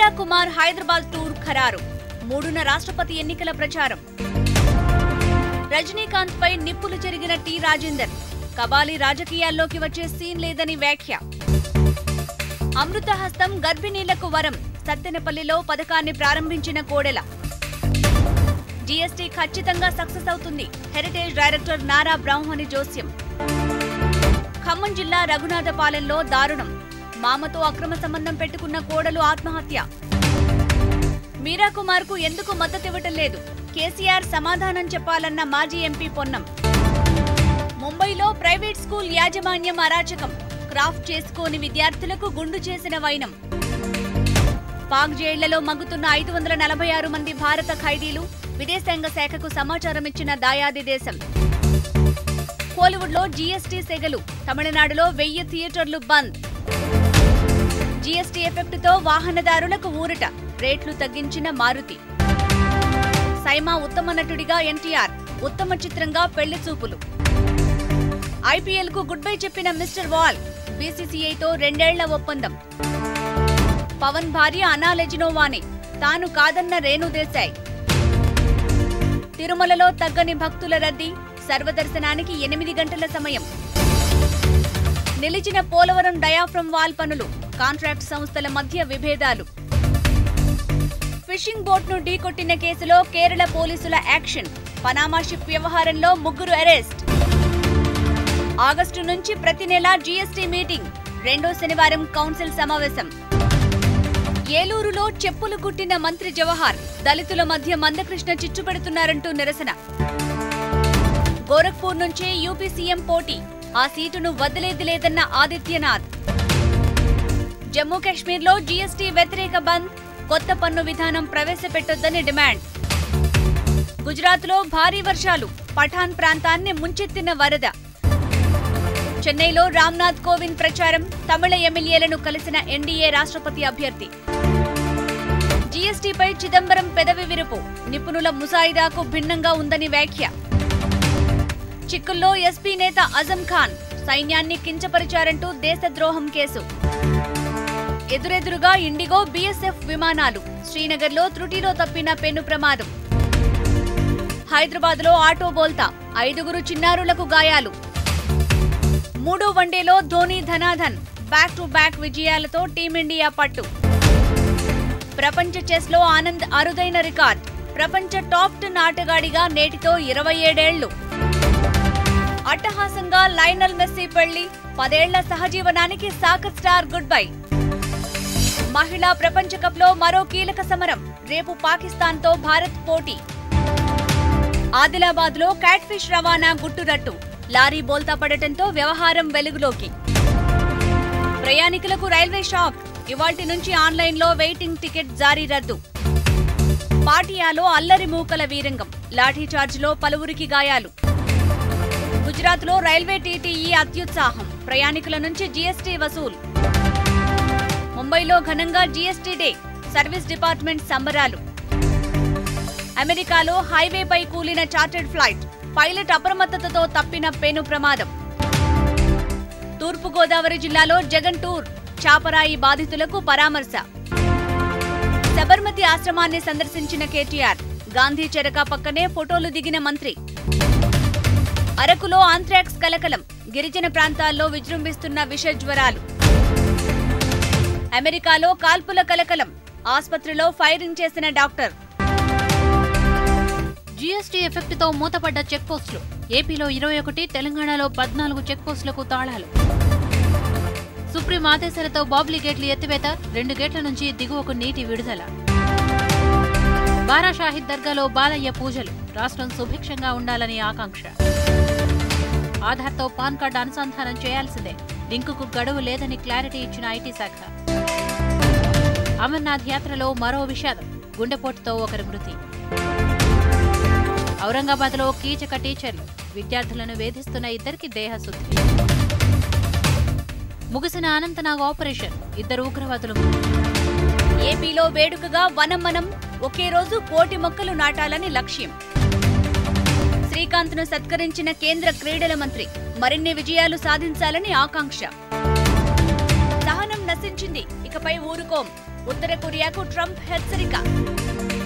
మీరా Kumar Hyderabad tour ఖరారు. 3న రాష్ట్రపతి ఎన్నికల ప్రచారం. రజనీకాంత్ పై నిప్పులు చెరిగిన టి రాజేందర్. కబాలి రాజకీయాల్లోకి వచ్చే సీన్ లేదని వ్యాఖ్య. అమృతహస్తం గర్భిణీలకు వరం. సత్తెనపల్లిలో పథకాన్ని ప్రారంభించిన కోడెల. జీఎస్టీ ఖచ్చితంగా సక్సెస్ అవుతుంది. హెరిటేజ్ డైరెక్టర్ నారా బ్రహ్మణి జోస్యం. ఖమ్మం జిల్లా రఘునాథపాలెంలో దారుణం. మామతో అక్రమ సంబంధం పెట్టుకున్న కోడలు ఆత్మహత్య. మీరా కుమార్ కు ఎందుకు మద్దతివ్వటం లేదు? కేసీఆర్ సమాధానం చెప్పాలన్న మాజీ ఎంపీ పొన్నం. ముంబైలో ప్రైవేట్ స్కూల్ యాజమాన్యం అరాచకం. క్రాఫ్ట్ చేసుకోని విద్యార్థులకు గుండు చేసిన వైనం. పాక్ జైళ్లలో మగ్గుతున్న 546 మంది భారత ఖైదీలు. విదేశాంగ శాఖకు సమాచారం ఇచ్చిన దాయాది దేశం. కోలీవుడ్లో జీఎస్టీ సెగలు. తమిళనాడులో 1000 థియేటర్లు బంద్. జీఎస్టీ ఎఫెక్టుతో వాహనదారులకు ఊరట. రేట్లు తగ్గించిన మారుతి. సైమా ఉత్తమ నటుడిగా ఎన్టీఆర్. ఉత్తమ చిత్రంగా పెళ్లి చూపులు. ఐపీఎల్ కు గుడ్ బై చెప్పిన మిస్టర్ వాల్. బీసీసీఐతో 2 ఏళ్ల ఒప్పందం. పవన్ భార్య అనాలెజినోవానే. తాను కాదన్న రేణుదేశాయ్. తిరుమలలో తగ్గని భక్తుల రద్దీ. సర్వదర్శనానికి 8 గంటల సమయం. నిలిచిన పోలవరం డయాఫ్రమ్ వాల్ పనులు. కాంట్రాక్ట్ సంస్థల మధ్య విభేదాలు. ఫిషింగ్ బోట్ను ఢీకొట్టిన కేసులో కేరళ పోలీసుల యాక్షన్. పనామా షిప్ వ్యవహారంలో 3 అరెస్ట్. ఆగస్టు నుంచి ప్రతి నెలా జీఎస్టీ మీటింగ్. 2వ శనివారం కౌన్సిల్ సమావేశం. ఏలూరులో చెప్పులు కుట్టిన మంత్రి జవహర్. దళితుల మధ్య మందకృష్ణ చిచ్చుపెడుతున్నారంటూ నిరసన. గోరఖ్పూర్ నుంచే యూపీ సీఎం పోటీ. ఆ సీటును వదిలేది లేదన్న ఆదిత్యనాథ్. జమ్మూ కాశ్మీర్లో జీఎస్టీ వ్యతిరేక బంద్. కొత్త పన్ను విధానం ప్రవేశపెట్టొద్దని డిమాండ్. గుజరాత్లో భారీ వర్షాలు. పఠాన్ ప్రాంతాన్ని ముంచెత్తిన వరద. చెన్నైలో రామ్నాథ్ కోవింద్ ప్రచారం. తమిళ ఎమ్మెల్యేలను కలిసిన ఎన్డీఏ రాష్ట్రపతి అభ్యర్థి. జీఎస్టీపై చిదంబరం పెదవి విరుపు. నిపుణుల ముసాయిదాకు భిన్నంగా ఉందని వ్యాఖ్య. చిక్కుల్లో ఎస్పీ నేత అజం ఖాన్. సైన్యాన్ని కించపరిచారంటూ దేశద్రోహం కేసు. ఎదురెదురుగా ఇండిగో బీఎస్ఎఫ్ విమానాలు. శ్రీనగర్లో త్రుటిలో తప్పిన పెను ప్రమాదం. హైదరాబాద్లో ఆటో బోల్తా. 5 చిన్నారులకు గాయాలు. 3వ వన్డేలో ధోనీ ధనాధన్. బ్యాక్ టు బ్యాక్ విజయాలతో టీమిండియా పట్టు. ప్రపంచ చెస్లో ఆనంద్ అరుదైన రికార్డ్. ప్రపంచ టాప్ 10 ఆటగాడిగా నేటితో 27 ఏళ్లు. అట్టహాసంగా లయనల్ మెస్సీ పెళ్లి. 10 ఏళ్ల సహజీవనానికి సాకర్ స్టార్ గుడ్ బై. మహిళా ప్రపంచ కప్లో మరో కీలక సమరం. రేపు పాకిస్తాన్తో భారత్ పోటీ. ఆదిలాబాద్లో క్యాట్ ఫిష్ రవాణా గుట్టురట్టు. లారీ బోల్తా పడటంతో వ్యవహారం వెలుగులోకి. ప్రయాణికులకు రైల్వే షాక్. ఇవాల్టి నుంచి ఆన్లైన్లో వెయిటింగ్ టికెట్ జారీ రద్దు. పాటియాలో అల్లరి మూకల వీరంగం. లాఠీచార్జిలో పలువురికి గాయాలు. గుజరాత్లో రైల్వే టీటీఈ అత్యుత్సాహం. ప్రయాణికుల నుంచి జీఎస్టీ వసూలు. ముంబైలో ఘనంగా జీఎస్టీ డే. సర్వీస్ డిపార్ట్మెంట్ సంబరాలు. అమెరికాలో హైవేపై కూలిన చార్టర్డ్ ఫ్లైట్. పైలట్ అప్రమత్తతతో తప్పిన పెను ప్రమాదం. తూర్పుగోదావరి జిల్లాలో జగన్ టూర్. చాపరాయి బాధితులకు పరామర్శ. సబర్మతి ఆశ్రమాన్ని సందర్శించిన కేటీఆర్. గాంధీ చెరక పక్కనే ఫోటోలు దిగిన మంత్రి. అరకులో ఆంథ్రాక్స్ కలకలం. గిరిజన ప్రాంతాల్లో విజృంభిస్తున్న విష జ్వరాలు. అమెరికాలో కాల్పుల కలకలం. ఆస్పత్రిలో ఫైరింగ్ చేసిన డాక్టర్. జీఎస్టీ ఎఫెక్టుతో మూతపడ్డ చెక్పోస్టులు. ఏపీలో 21, తెలంగాణలో 14 చెక్పోస్టులకు తాళాలు. సుప్రీం ఆదేశాలతో బాబ్లీ గేట్లు ఎత్తివేత. 2 గేట్ల నుంచి దిగువకు నీటి విడుదల. బారా షాహిద్ దర్గాలో బాలయ్య పూజలు. రాష్ట్రం సుభిక్షంగా ఉండాలని ఆకాంక్ష. ఆధార్తో పాన్ కార్డు అనుసంధానం చేయాల్సిందే. లింకుకు గడువు లేదని క్లారిటీ ఇచ్చిన ఐటీ శాఖ. అమర్నాథ్ యాత్రలో మరో విషాదం. గుండెపోటుతో ఒకరి మృతి. ఔరంగాబాద్లో కీచక టీచర్లు. విద్యార్థులను వేధిస్తున్న 2కి దేహశుద్ధి. ముగిసిన అనంతనాగ్ ఆపరేషన్. 2 ఉగ్రవాదులు. ఏపీలో వేడుకగా వనం మనం. ఒకే రోజు 1 కోటి మొక్కలు నాటాలని లక్ష్యం. శ్రీకాంత్ను సత్కరించిన కేంద్ర క్రీడల మంత్రి. మరిన్ని విజయాలు సాధించాలని ఆకాంక్ష. సహనం నశించింది. ఇకపై కొరియాపై ఊరుకోం. ఉత్తర కొరియాకు ట్రంప్ హెచ్చరిక.